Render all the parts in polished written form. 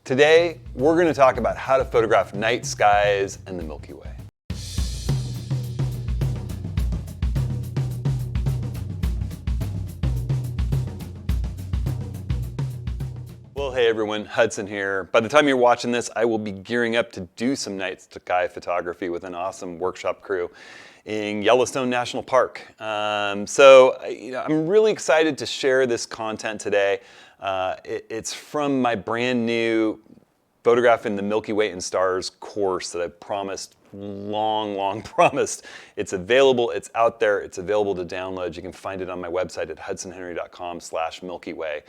Today, we're going to talk about how to photograph night skies and the Milky Way. Well, hey everyone, Hudson here. By the time you're watching this, I will be gearing up to do some night sky photography with an awesome workshop crew in Yellowstone National Park. I'm really excited to share this content today. It's from my brand new Photographing the Milky Way and Stars course that I've promised, long promised. It's available, it's out there, it's available to download. You can find it on my website at hudsonhenry.com/Milky Way.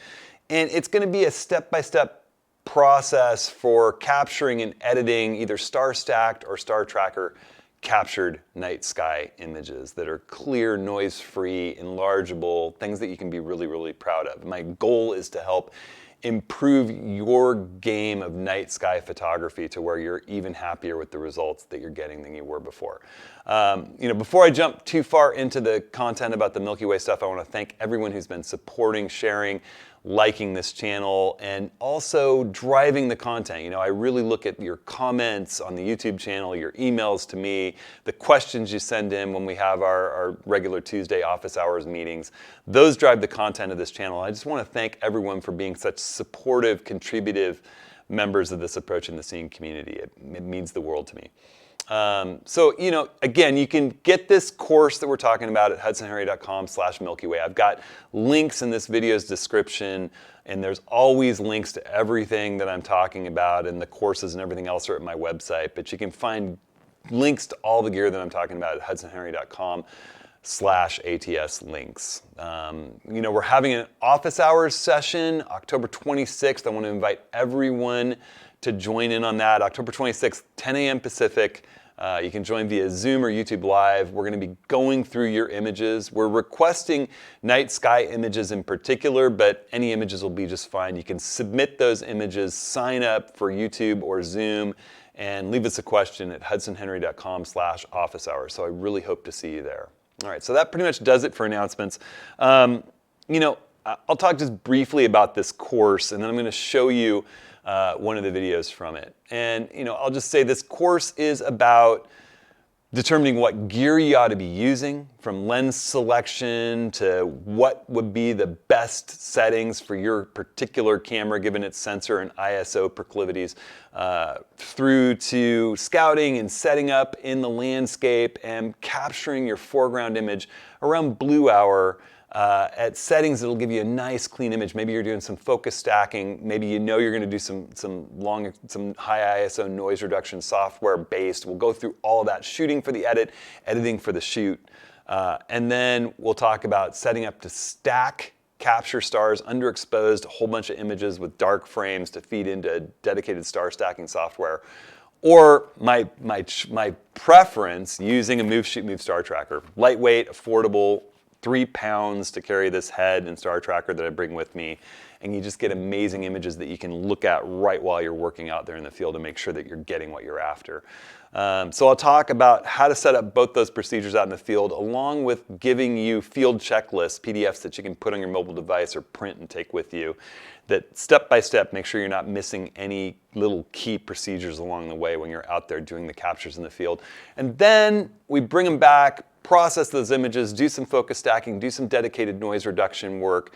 And it's going to be a step-by-step process for capturing and editing either star stacked or star tracker captured night sky images that are clear, noise-free, enlargeable, things that you can be really proud of. My goal is to help improve your game of night sky photography to where you're even happier with the results that you're getting than you were before. Before I jump too far into the content about the Milky Way stuff, I want to thank everyone who's been supporting, sharing, liking this channel, and also driving the content. I really look at your comments on the YouTube channel, your emails to me, the questions you send in when we have our regular Tuesday office hours meetings. Those drive the content of this channel. I just want to thank everyone for being such supportive, contributive members of this Approaching the Scene community. It means the world to me. Again, you can get this course that we're talking about at hudsonhenry.com/Milky Way. I've got links in this video's description, and there's always links to everything that I'm talking about, and the courses and everything else are at my website. But you can find links to all the gear that I'm talking about at hudsonhenry.com/ATS links. We're having an office hours session, October 26th. I want to invite everyone to join in on that. October 26th, 10 a.m. Pacific. You can join via Zoom or YouTube Live. We're going to be going through your images. We're requesting night sky images in particular, but any images will be just fine. You can submit those images, sign up for YouTube or Zoom, and leave us a question at hudsonhenry.com/office hours. So I really hope to see you there. All right, so that pretty much does it for announcements. I'll talk just briefly about this course, and then I'm going to show you one of the videos from it. And I'll just say this course is about determining what gear you ought to be using, from lens selection to what would be the best settings for your particular camera given its sensor and ISO proclivities, through to scouting and setting up in the landscape and capturing your foreground image around blue hour at settings that'll give you a nice clean image. Maybe you're doing some focus stacking. Maybe you're going to do some high ISO noise reduction software based. We'll go through all of that, shooting for the edit, editing for the shoot. And then we'll talk about setting up to stack, capture stars underexposed, a whole bunch of images with dark frames to feed into dedicated star stacking software. Or my preference, using a Move Shoot Move star tracker. Lightweight, affordable, 3 pounds to carry this head and star tracker that I bring with me, and you just get amazing images that you can look at right while you're working out there in the field to make sure that you're getting what you're after. So I'll talk about how to set up both those procedures out in the field, along with giving you field checklists, PDFs that you can put on your mobile device or print and take with you, that step by step make sure you're not missing any little key procedures along the way when you're out there doing the captures in the field. And then we bring them back, process those images, do some focus stacking, do some dedicated noise reduction work,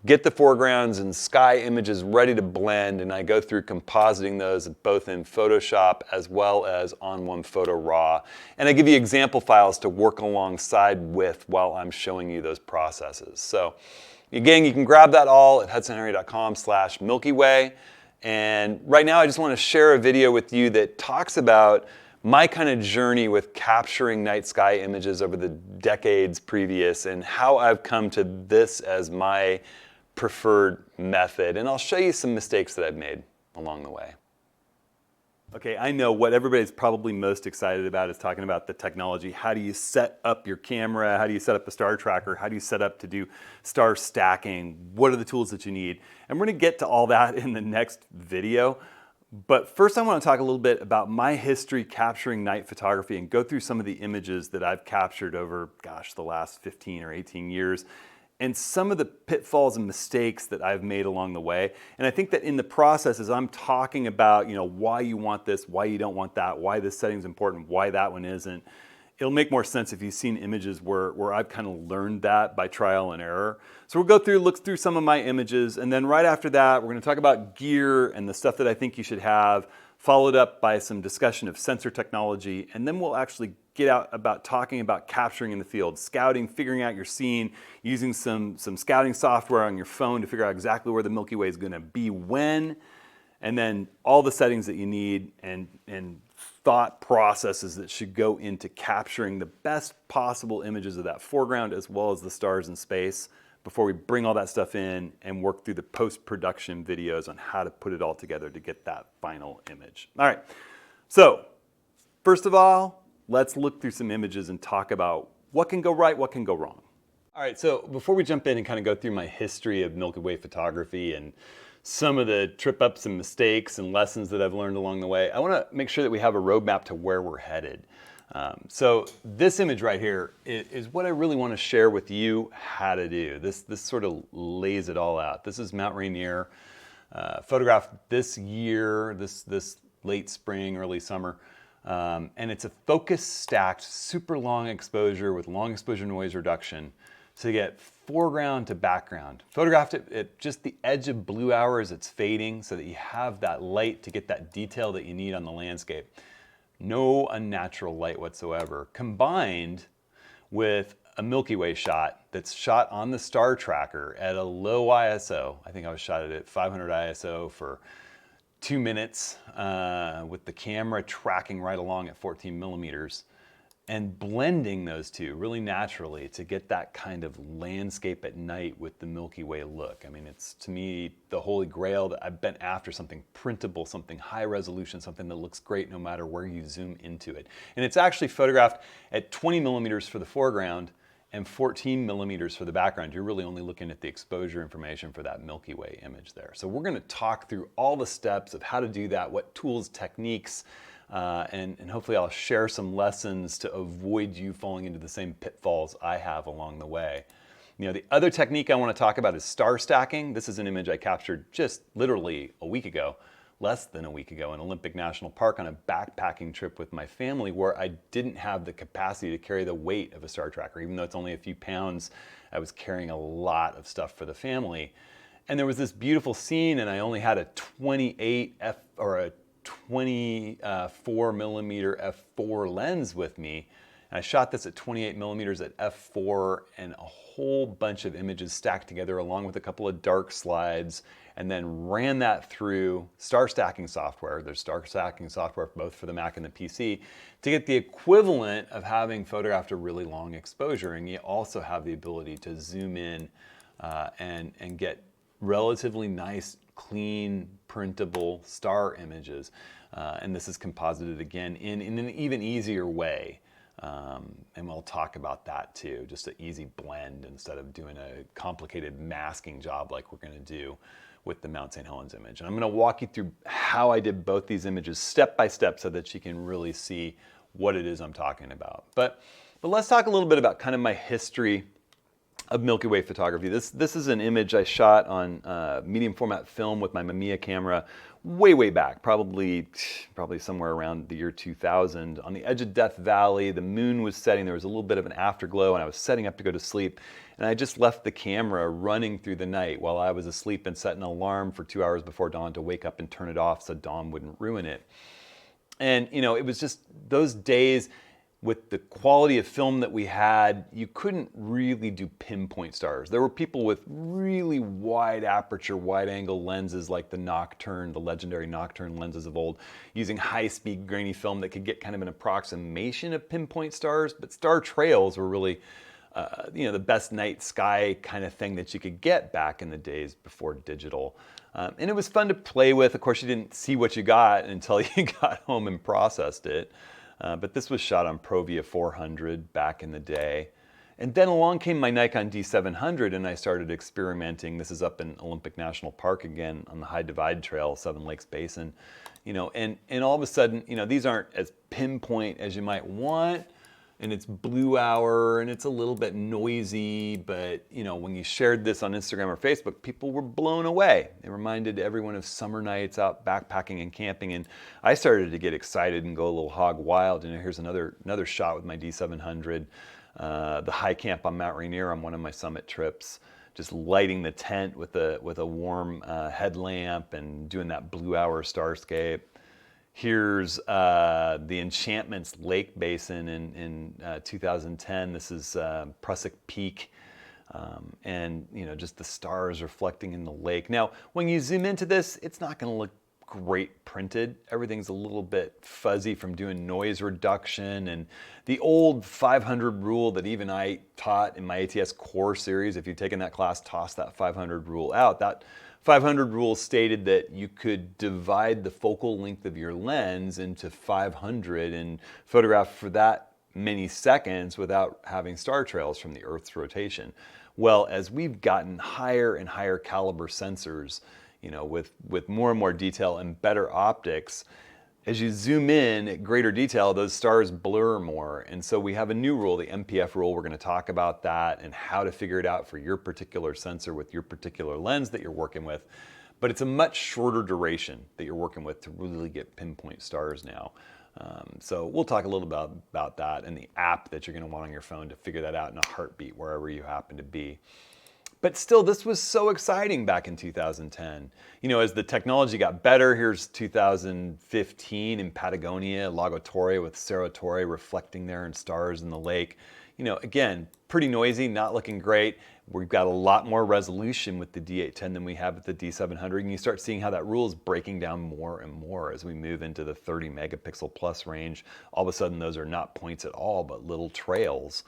get the foregrounds and sky images ready to blend, and I go through compositing those both in Photoshop as well as on OnePhoto RAW. And I give you example files to work alongside with while I'm showing you those processes. So again, you can grab that all at hudsonhenry.com/Milky Way. And right now I just want to share a video with you that talks about my kind of journey with capturing night sky images over the decades previous and how I've come to this as my preferred method. And I'll show you some mistakes that I've made along the way. Okay, I know what everybody's probably most excited about is talking about the technology. How do you set up your camera? How do you set up a star tracker? How do you set up to do star stacking? What are the tools that you need? And we're going to get to all that in the next video. But first I want to talk a little bit about my history capturing night photography and go through some of the images that I've captured over, the last 15 or 18 years and some of the pitfalls and mistakes that I've made along the way. And I think that in the process, as I'm talking about, why you want this, why you don't want that, why this setting is important, why that one isn't, it'll make more sense if you've seen images where I've kind of learned that by trial and error. So we'll go through, look through some of my images, and then right after that, we're going to talk about gear and the stuff that I think you should have, followed up by some discussion of sensor technology, and then we'll actually get out about talking about capturing in the field, scouting, figuring out your scene, using some scouting software on your phone to figure out exactly where the Milky Way is going to be when, and then all the settings that you need and thought processes that should go into capturing the best possible images of that foreground as well as the stars in space before we bring all that stuff in and work through the post-production videos on how to put it all together to get that final image. All right, so first of all, let's look through some images and talk about what can go right, what can go wrong. All right, so before we jump in and kind of go through my history of Milky Way photography and some of the trip-ups and mistakes and lessons that I've learned along the way, I want to make sure that we have a roadmap to where we're headed. So this image right here is what I really want to share with you how to do. This sort of lays it all out. This is Mount Rainier, photographed this year, this late spring, early summer. And it's a focus stacked, super long exposure with long exposure noise reduction to get foreground to background. Photographed it at just the edge of blue hour as it's fading so that you have that light to get that detail that you need on the landscape. No unnatural light whatsoever, combined with a Milky Way shot that's shot on the star tracker at a low ISO. I think I was shot at 500 ISO for 2 minutes with the camera tracking right along at 14 millimeters and blending those two really naturally to get that kind of landscape at night with the Milky Way look. I mean, it's to me the holy grail that I've been after, something printable, something high resolution, something that looks great no matter where you zoom into it. And it's actually photographed at 20 millimeters for the foreground and 14 millimeters for the background. You're really only looking at the exposure information for that Milky Way image there. So we're gonna talk through all the steps of how to do that, what tools, techniques, and hopefully I'll share some lessons to avoid you falling into the same pitfalls I have along the way. The other technique I want to talk about is star stacking. This is an image I captured just literally a week ago, less than a week ago in Olympic National Park on a backpacking trip with my family where I didn't have the capacity to carry the weight of a star tracker. Even though it's only a few pounds, I was carrying a lot of stuff for the family. And there was this beautiful scene and I only had a 24 millimeter f4 lens with me. And I shot this at 28 millimeters at f4 and a whole bunch of images stacked together along with a couple of dark slides, and then ran that through star stacking software. There's star stacking software both for the Mac and the PC to get the equivalent of having photographed a really long exposure. And you also have the ability to zoom in and get relatively nice, clean, printable star images. And this is composited again in an even easier way. And we'll talk about that too, just an easy blend instead of doing a complicated masking job like we're gonna do with the Mount St. Helens image. And I'm gonna walk you through how I did both these images step by step so that you can really see what it is I'm talking about. But let's talk a little bit about kind of my history of Milky Way photography. This is an image I shot on medium format film with my Mamiya camera way back, probably somewhere around the year 2000. On the edge of Death Valley, the moon was setting, there was a little bit of an afterglow, and I was setting up to go to sleep. And I just left the camera running through the night while I was asleep and set an alarm for 2 hours before dawn to wake up and turn it off so dawn wouldn't ruin it. And it was just those days with the quality of film that we had, you couldn't really do pinpoint stars. There were people with really wide aperture, wide angle lenses like the Nocturne, the legendary Nocturne lenses of old, using high-speed grainy film that could get kind of an approximation of pinpoint stars, but star trails were really the best night sky kind of thing that you could get back in the days before digital. And it was fun to play with. Of course, you didn't see what you got until you got home and processed it. But this was shot on Provia 400 back in the day. And then along came my Nikon D700 and I started experimenting. This is up in Olympic National Park again on the High Divide Trail, Seven Lakes Basin. And all of a sudden, these aren't as pinpoint as you might want, and it's blue hour, and it's a little bit noisy, but when you shared this on Instagram or Facebook, people were blown away. It reminded everyone of summer nights out backpacking and camping, and I started to get excited and go a little hog wild. Here's another shot with my D700, the high camp on Mount Rainier on one of my summit trips, just lighting the tent with a warm headlamp and doing that blue hour starscape. Here's the Enchantments Lake Basin in 2010. This is Prusik Peak, and just the stars reflecting in the lake. Now, when you zoom into this, it's not going to look great printed. Everything's a little bit fuzzy from doing noise reduction, and the old 500 rule that even I taught in my ATS core series. If you've taken that class, toss that 500 rule out. That 500 rule stated that you could divide the focal length of your lens into 500 and photograph for that many seconds without having star trails from the Earth's rotation. Well, as we've gotten higher and higher caliber sensors, with more and more detail and better optics, as you zoom in at greater detail, those stars blur more. And so we have a new rule, the MPF rule. We're going to talk about that and how to figure it out for your particular sensor with your particular lens that you're working with. But it's a much shorter duration that you're working with to really get pinpoint stars now. So we'll talk a little about that and the app that you're going to want on your phone to figure that out in a heartbeat wherever you happen to be. But still, this was so exciting back in 2010. As the technology got better, here's 2015 in Patagonia, Lago Torre with Cerro Torre reflecting there and stars in the lake. Again, pretty noisy, not looking great. We've got a lot more resolution with the D810 than we have with the D700, and you start seeing how that rule is breaking down more and more as we move into the 30 megapixel plus range. All of a sudden, those are not points at all, but little trails.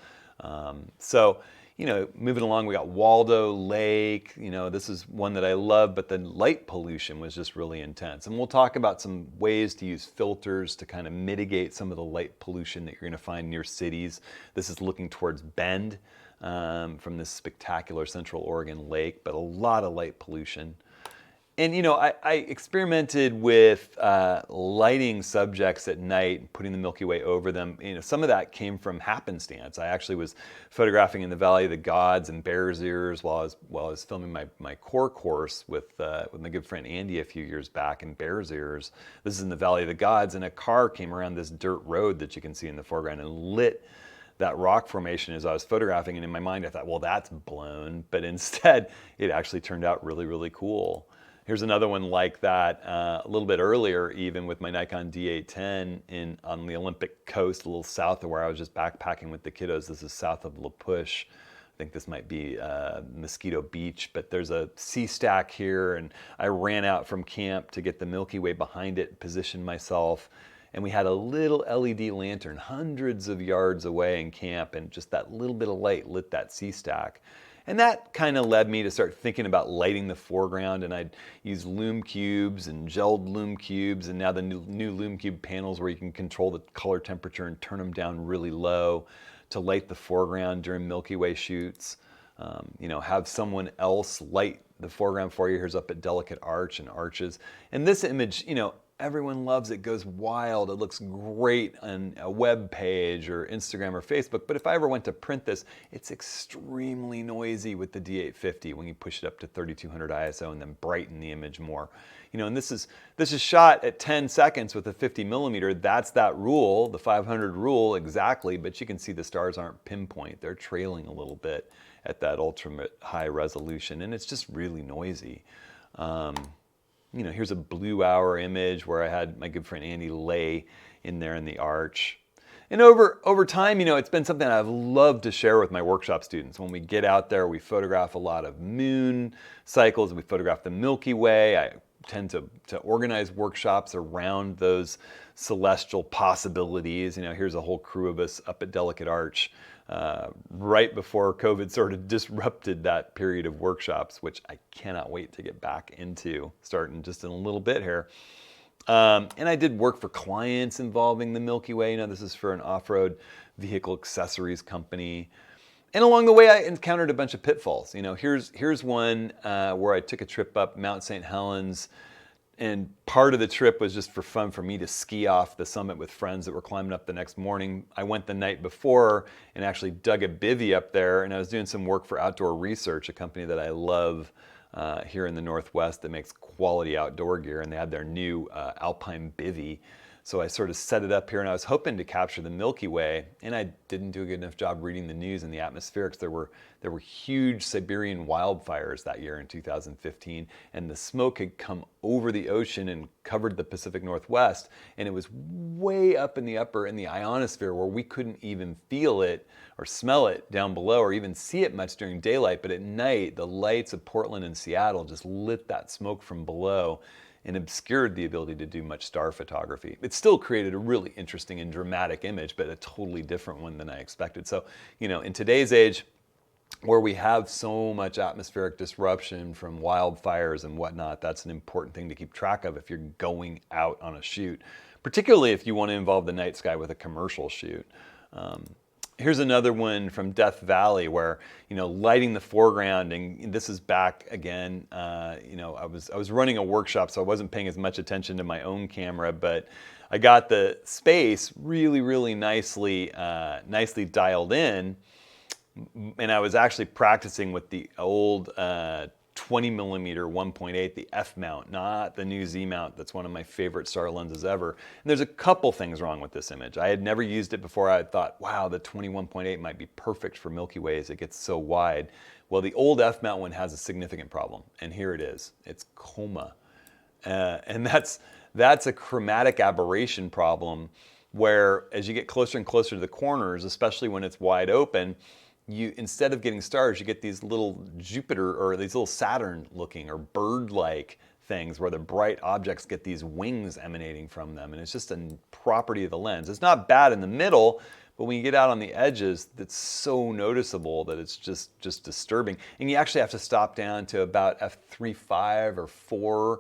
Moving along, we got Waldo Lake. This is one that I love, but the light pollution was just really intense. And we'll talk about some ways to use filters to kind of mitigate some of the light pollution that you're going to find near cities. This is looking towards Bend from this spectacular Central Oregon lake, but a lot of light pollution. And I experimented with lighting subjects at night and putting the Milky Way over them. Some of that came from happenstance. I actually was photographing in the Valley of the Gods and Bears Ears while I was filming my core course with my good friend Andy a few years back in Bears Ears. This is in the Valley of the Gods, and a car came around this dirt road that you can see in the foreground and lit that rock formation as I was photographing. And in my mind, I thought, well, that's blown. But instead, it actually turned out really, really cool. Here's another one like that a little bit earlier, even with my Nikon D810 on the Olympic coast, a little south of where I was just backpacking with the kiddos. This is south of La Push. I think this might be Mosquito Beach, but there's a sea stack here, and I ran out from camp to get the Milky Way behind it, positioned myself, and we had a little LED lantern hundreds of yards away in camp, and just that little bit of light lit that sea stack. And that kind of led me to start thinking about lighting the foreground, and I'd use lume cubes and gelled lume cubes, and now the new lume cube panels where you can control the color temperature and turn them down really low to light the foreground during Milky Way shoots. Have someone else light the foreground for you. Here's up at Delicate Arch and Arches. And this image, everyone loves it, goes wild. It looks great on a web page or Instagram or Facebook. But if I ever went to print this, it's extremely noisy with the D850 when you push it up to 3200 ISO and then brighten the image more. And this is shot at 10 seconds with a 50 millimeter. That's that rule, the 500 rule exactly. But you can see the stars aren't pinpoint. They're trailing a little bit at that ultimate high resolution. And it's just really noisy. Here's a blue hour image where I had my good friend Andy lay in there in the arch. And over time, it's been something I've loved to share with my workshop students. When we get out there, we photograph a lot of moon cycles. We photograph the Milky Way. I tend to organize workshops around those celestial possibilities. Here's a whole crew of us up at Delicate Arch right before COVID sort of disrupted that period of workshops, which I cannot wait to get back into, starting just in a little bit here. And I did work for clients involving the Milky Way. This is for an off-road vehicle accessories company. And along the way, I encountered a bunch of pitfalls. Here's one where I took a trip up Mount St. Helens And part of the trip was just for fun for me to ski off the summit with friends that were climbing up the next morning. I went the night before and actually dug a bivvy up there, and I was doing some work for Outdoor Research, a company that I love here in the Northwest that makes quality outdoor gear, and they had their new Alpine bivvy. So I sort of set it up here, and I was hoping to capture the Milky Way, and I didn't do a good enough job reading the news and the atmospherics. There were huge Siberian wildfires that year in 2015, and the smoke had come over the ocean and covered the Pacific Northwest, and it was way up in the ionosphere where we couldn't even feel it or smell it down below or even see it much during daylight. But at night, the lights of Portland and Seattle just lit that smoke from below and obscured the ability to do much star photography. It still created a really interesting and dramatic image, but a totally different one than I expected. So, in today's age, where we have so much atmospheric disruption from wildfires and whatnot, that's an important thing to keep track of if you're going out on a shoot, particularly if you want to involve the night sky with a commercial shoot. Here's another one from Death Valley where, lighting the foreground, and this is back again, I was running a workshop, so I wasn't paying as much attention to my own camera, but I got the space really, really nicely dialed in, and I was actually practicing with the old 20 millimeter 1.8, the F mount, not the new Z mount. That's one of my favorite star lenses ever. And there's a couple things wrong with this image. I had never used it before. I thought, wow, the 21.8 might be perfect for Milky Way as it gets so wide. Well, the old F mount one has a significant problem, and here it is. It's coma. And that's a chromatic aberration problem where as you get closer and closer to the corners, especially when it's wide open, instead of getting stars, you get these little Jupiter or these little Saturn looking or bird-like things where the bright objects get these wings emanating from them, and it's just a property of the lens. It's not bad in the middle, but when you get out on the edges, it's so noticeable that it's just disturbing. And you actually have to stop down to about f3.5 or 4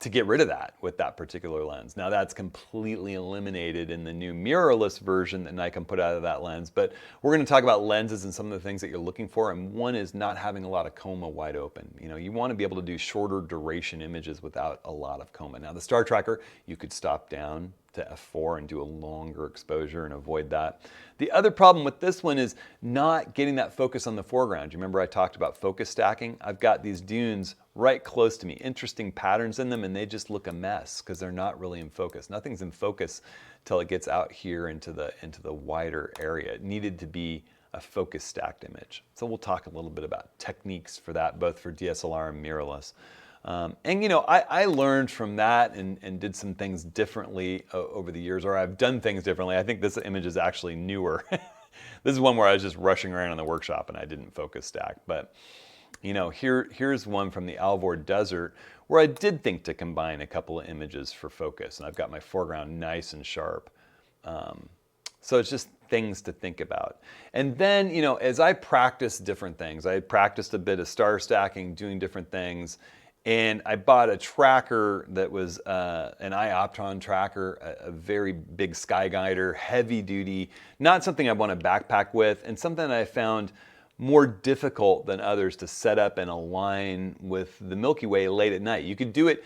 to get rid of that with that particular lens. Now that's completely eliminated in the new mirrorless version that Nikon put out of that lens, but we're going to talk about lenses and some of the things that you're looking for, and one is not having a lot of coma wide open. You want to be able to do shorter duration images without a lot of coma. Now the star tracker, you could stop down to f4 and do a longer exposure and avoid that. The other problem with this one is not getting that focus on the foreground. You remember I talked about focus stacking? I've got these dunes right close to me, interesting patterns in them, and they just look a mess because they're not really in focus. Nothing's in focus till it gets out here into the wider area. It needed to be a focus stacked image. So we'll talk a little bit about techniques for that, both for DSLR and mirrorless. I learned from that and did some things differently over the years, or I've done things differently. I think this image is actually newer. This is one where I was just rushing around in the workshop and I didn't focus stack. But here's one from the Alvord Desert where I did think to combine a couple of images for focus, and I've got my foreground nice and sharp. So it's just things to think about. And then, as I practiced different things, I practiced a bit of star stacking, doing different things. And I bought a tracker that was an iOptron tracker, a very big sky guider, heavy duty, not something I want to backpack with, and something that I found more difficult than others to set up and align with the Milky Way late at night. You could do it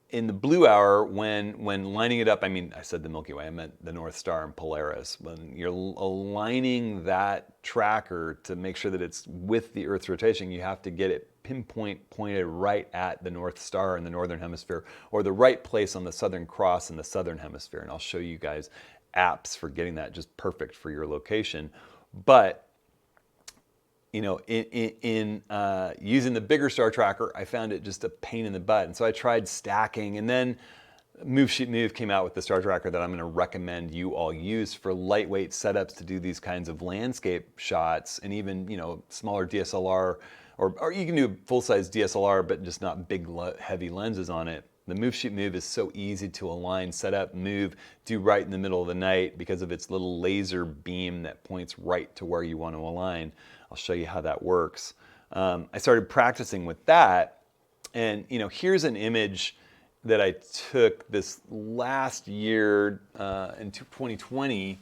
in the blue hour when lining it up. I mean, I said the Milky Way, I meant the North Star and Polaris. When you're aligning that tracker to make sure that it's with the Earth's rotation, you have to get it pointed right at the North Star in the Northern Hemisphere, or the right place on the Southern Cross in the Southern Hemisphere. And I'll show you guys apps for getting that just perfect for your location. But in using the bigger star tracker, I found it just a pain in the butt. And so I tried stacking, and then Move came out with the star tracker that I'm going to recommend you all use for lightweight setups to do these kinds of landscape shots, and even smaller DSLR, or you can do full-size DSLR, but just not big heavy lenses on it. The Move is so easy to align, set up, move, do right in the middle of the night because of its little laser beam that points right to where you want to align. I'll show you how that works. I started practicing with that, and here's an image that I took this last year in 2020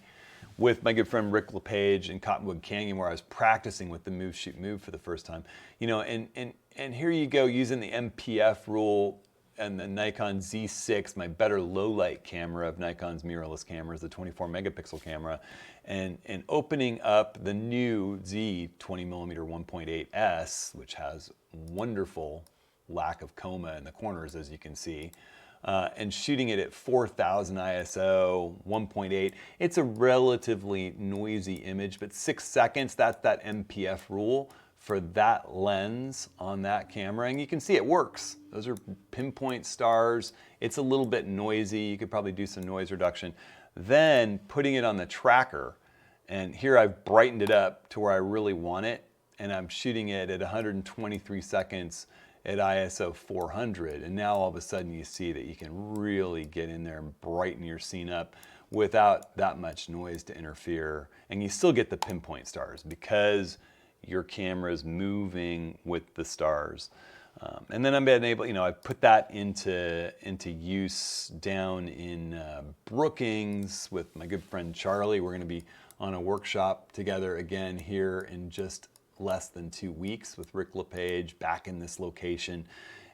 with my good friend Rick LePage in Cottonwood Canyon, where I was practicing with the Move for the first time. And here you go, using the MPF rule, and the Nikon Z6, my better low light camera of Nikon's mirrorless cameras, the 24 megapixel camera, and opening up the new Z 20mm 1.8S, which has wonderful lack of coma in the corners, as you can see, and shooting it at 4000 ISO, 1.8. It's a relatively noisy image, but 6 seconds, that's that MPF rule for that lens on that camera, and you can see it works. Those are pinpoint stars. It's a little bit noisy. You could probably do some noise reduction. Then putting it on the tracker, and here I've brightened it up to where I really want it, and I'm shooting it at 123 seconds at ISO 400, and now all of a sudden you see that you can really get in there and brighten your scene up without that much noise to interfere, and you still get the pinpoint stars because your camera is moving with the stars. And then I'm able, I put that into use down in Brookings with my good friend Charlie. We're gonna be on a workshop together again here in just less than 2 weeks with Rick LePage back in this location.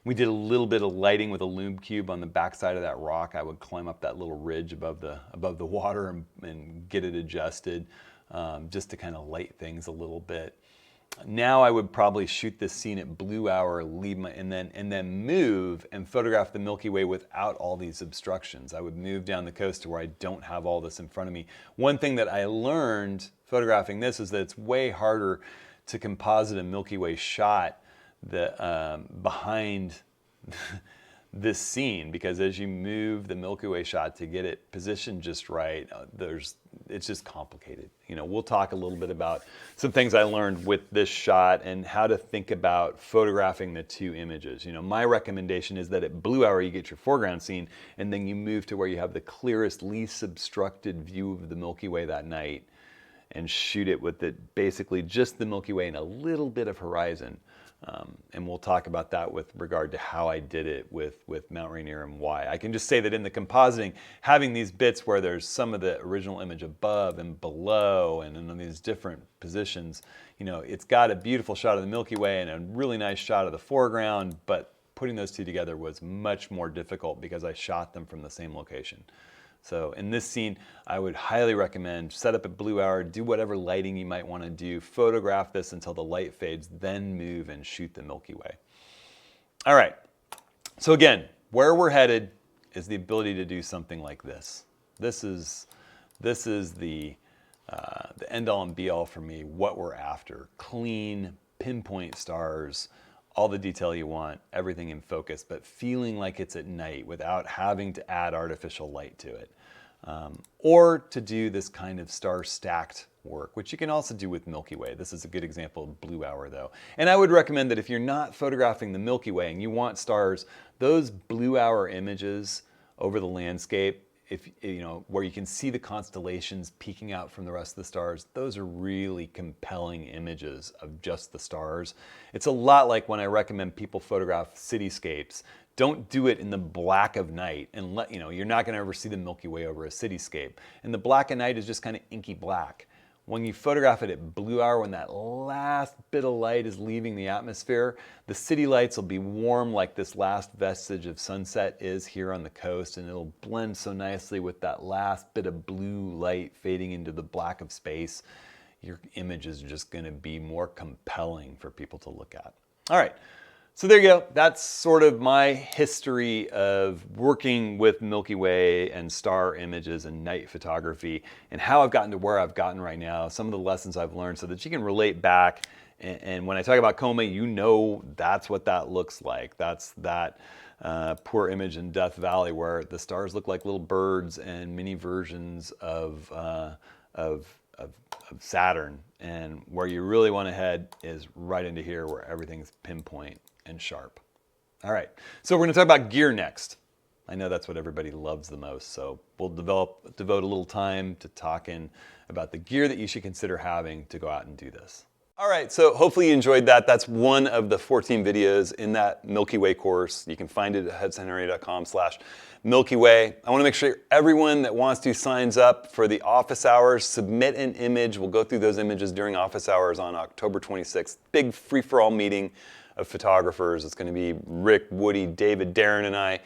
We did a little bit of lighting with a lume cube on the backside of that rock. I would climb up that little ridge above the water and get it adjusted just to kind of light things a little bit. Now I would probably shoot this scene at blue hour, and then move and photograph the Milky Way without all these obstructions. I would move down the coast to where I don't have all this in front of me. One thing that I learned photographing this is that it's way harder to composite a Milky Way shot behind this scene, because as you move the Milky Way shot to get it positioned just right, it's just complicated. We'll talk a little bit about some things I learned with this shot and how to think about photographing the two images. My recommendation is that at blue hour you get your foreground scene, and then you move to where you have the clearest, least obstructed view of the Milky Way that night, and shoot it with basically just the Milky Way and a little bit of horizon. And we'll talk about that with regard to how I did it with Mount Rainier and why. I can just say that in the compositing, having these bits where there's some of the original image above and below and in these different positions, it's got a beautiful shot of the Milky Way and a really nice shot of the foreground, but putting those two together was much more difficult because I shot them from the same location. So in this scene, I would highly recommend set up at blue hour, do whatever lighting you might want to do, photograph this until the light fades, then move and shoot the Milky Way. All right, so again, where we're headed is the ability to do something like this. This is the end all and be all for me, what we're after. Clean, pinpoint stars, all the detail you want, everything in focus, but feeling like it's at night without having to add artificial light to it. Or to do this kind of star stacked work, which you can also do with Milky Way. This is a good example of blue hour though. And I would recommend that if you're not photographing the Milky Way and you want stars, those blue hour images over the landscape, where you can see the constellations peeking out from the rest of the stars, those are really compelling images of just the stars. It's a lot like when I recommend people photograph cityscapes. Don't do it in the black of night and you're not going to ever see the Milky Way over a cityscape. And the black of night is just kind of inky black. When you photograph it at blue hour, when that last bit of light is leaving the atmosphere, the city lights will be warm like this last vestige of sunset is here on the coast, and it'll blend so nicely with that last bit of blue light fading into the black of space. Your image is just going to be more compelling for people to look at. All right. So there you go. That's sort of my history of working with Milky Way and star images and night photography, and how I've gotten to where I've gotten right now, some of the lessons I've learned so that you can relate back. And when I talk about coma, that's what that looks like. That's that poor image in Death Valley where the stars look like little birds and mini versions of Saturn. And where you really want to head is right into here where everything's pinpoint and sharp. All right, so we're going to talk about gear next. I know that's what everybody loves the most, so we'll devote a little time to talking about the gear that you should consider having to go out and do this. All right, so hopefully you enjoyed that. That's one of the 14 videos in that Milky Way course. You can find it at hudsonhenry.com/Milky Way. I want to make sure everyone that wants to signs up for the office hours, submit an image. We'll go through those images during office hours on October 26th. Big free-for-all meeting of photographers. It's going to be Rick, Woody, David, Darren, and I.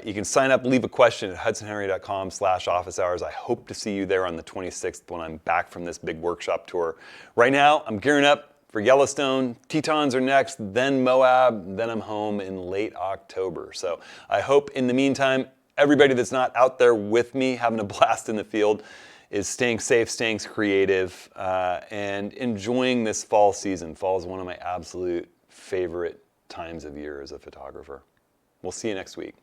You can sign up, leave a question at hudsonhenry.com/office hours. I hope to see you there on the 26th when I'm back from this big workshop tour. Right now, I'm gearing up for Yellowstone. Tetons are next, then Moab, then I'm home in late October. So I hope in the meantime, everybody that's not out there with me having a blast in the field is staying safe, staying creative, and enjoying this fall season. Fall is one of my absolute favorite times of year as a photographer. We'll see you next week.